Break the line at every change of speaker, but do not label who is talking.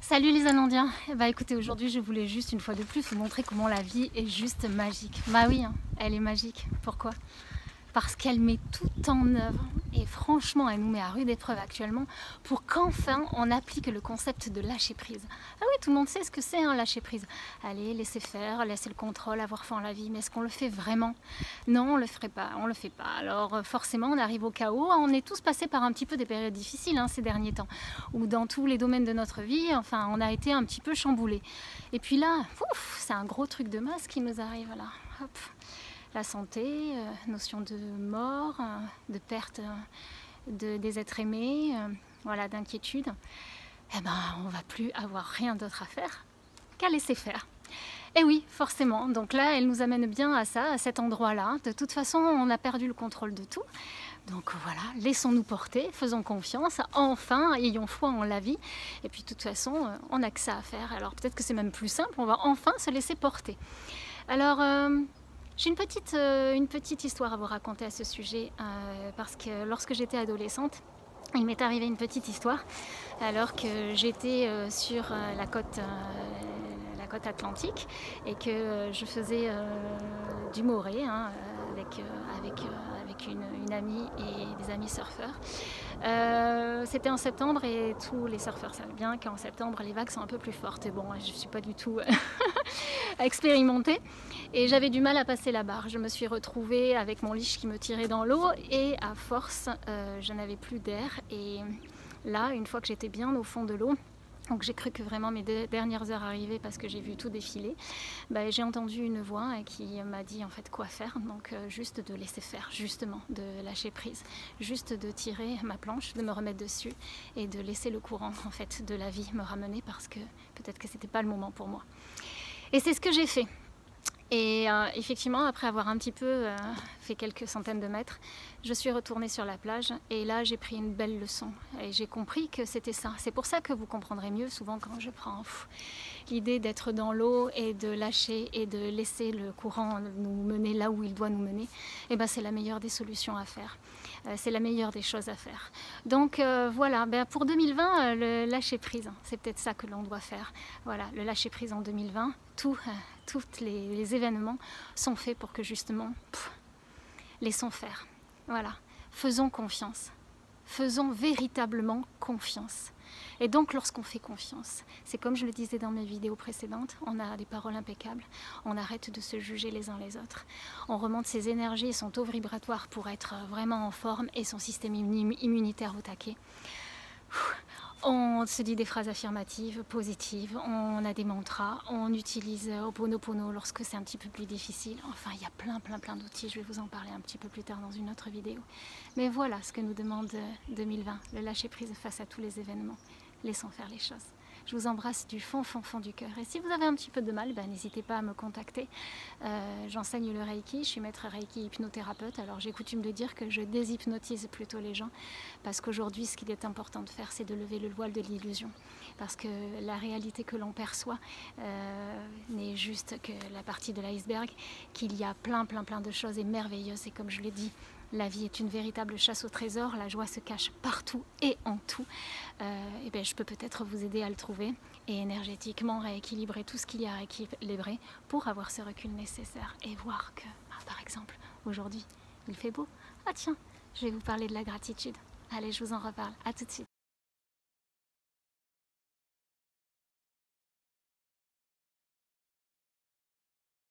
Salut les Amandiens. Bah écoutez, aujourd'hui je voulais juste une fois de plus vous montrer comment la vie est juste magique. Bah oui, hein, elle est magique. Pourquoi? Parce qu'elle met tout en œuvre et franchement elle nous met à rude épreuve actuellement pour qu'enfin on applique le concept de lâcher prise. Ah oui, tout le monde sait ce que c'est, hein, lâcher prise. Allez, laisser faire, laisser le contrôle, avoir foi en la vie, mais est-ce qu'on le fait vraiment? Non, on le ferait pas, on le fait pas. Alors forcément on arrive au chaos, on est tous passés par un petit peu des périodes difficiles ces derniers temps, où dans tous les domaines de notre vie, enfin on a été un petit peu chamboulés. Et puis là, c'est un gros truc de masse qui nous arrive là. Hop. La santé, notion de mort, de perte des êtres aimés, voilà, d'inquiétude, eh ben, on va plus avoir rien d'autre à faire qu'à laisser faire. Et oui, forcément, donc là, elle nous amène bien à ça, à cet endroit-là. De toute façon, on a perdu le contrôle de tout. Donc voilà, laissons-nous porter, faisons confiance, enfin, ayons foi en la vie. Et puis de toute façon, on n'a que ça à faire. Alors peut-être que c'est même plus simple, on va enfin se laisser porter. Alors... j'ai une petite histoire à vous raconter à ce sujet, parce que lorsque j'étais adolescente, il m'est arrivé une petite histoire, alors que j'étais sur la côte atlantique et que je faisais du moré avec une amie et des amis surfeurs. C'était en septembre et tous les surfeurs savent bien qu'en septembre les vagues sont un peu plus fortes. Et bon, je ne suis pas du tout expérimentée et j'avais du mal à passer la barre. Je me suis retrouvée avec mon leash qui me tirait dans l'eau et à force, je n'avais plus d'air. Et là, une fois que j'étais bien au fond de l'eau, donc j'ai cru que vraiment mes dernières heures arrivaient parce que j'ai vu tout défiler. Bah, j'ai entendu une voix qui m'a dit en fait quoi faire. Donc juste de laisser faire, justement, de lâcher prise, juste de tirer ma planche, de me remettre dessus et de laisser le courant en fait de la vie me ramener parce que peut-être que c'était pas le moment pour moi. Et c'est ce que j'ai fait. Et effectivement, après avoir un petit peu fait quelques centaines de mètres, je suis retournée sur la plage et là j'ai pris une belle leçon et j'ai compris que c'était ça. C'est pour ça que vous comprendrez mieux souvent quand je prends l'idée d'être dans l'eau et de lâcher et de laisser le courant nous mener là où il doit nous mener. Et ben c'est la meilleure des solutions à faire. C'est la meilleure des choses à faire. Donc voilà, pour 2020, le lâcher prise, c'est peut-être ça que l'on doit faire. Voilà, le lâcher prise en 2020, tous les événements sont faits pour que justement, laissons faire. Voilà, faisons confiance. Faisons véritablement confiance. Et donc lorsqu'on fait confiance, c'est comme je le disais dans mes vidéos précédentes, on a des paroles impeccables, on arrête de se juger les uns les autres, on remonte ses énergies et son taux vibratoire pour être vraiment en forme et son système immunitaire au taquet. On se dit des phrases affirmatives, positives, on a des mantras, on utilise Ho'oponopono lorsque c'est un petit peu plus difficile. Enfin, il y a plein d'outils, je vais vous en parler un petit peu plus tard dans une autre vidéo. Mais voilà ce que nous demande 2020, le lâcher prise face à tous les événements. Laissons faire les choses. Je vous embrasse du fond du cœur. Et si vous avez un petit peu de mal, n'hésitez pas à me contacter. J'enseigne le Reiki, je suis maître Reiki hypnothérapeute. Alors j'ai coutume de dire que je déshypnotise plutôt les gens. Parce qu'aujourd'hui, ce qu'il est important de faire, c'est de lever le voile de l'illusion. Parce que la réalité que l'on perçoit n'est juste que la partie de l'iceberg, qu'il y a plein de choses merveilleuses. Et comme je l'ai dit, la vie est une véritable chasse au trésor, la joie se cache partout et en tout. Et je peux peut-être vous aider à le trouver et énergétiquement rééquilibrer tout ce qu'il y a à rééquilibrer pour avoir ce recul nécessaire et voir que, par exemple, aujourd'hui, il fait beau. Ah tiens, je vais vous parler de la gratitude. Allez, je vous en reparle. À tout de suite.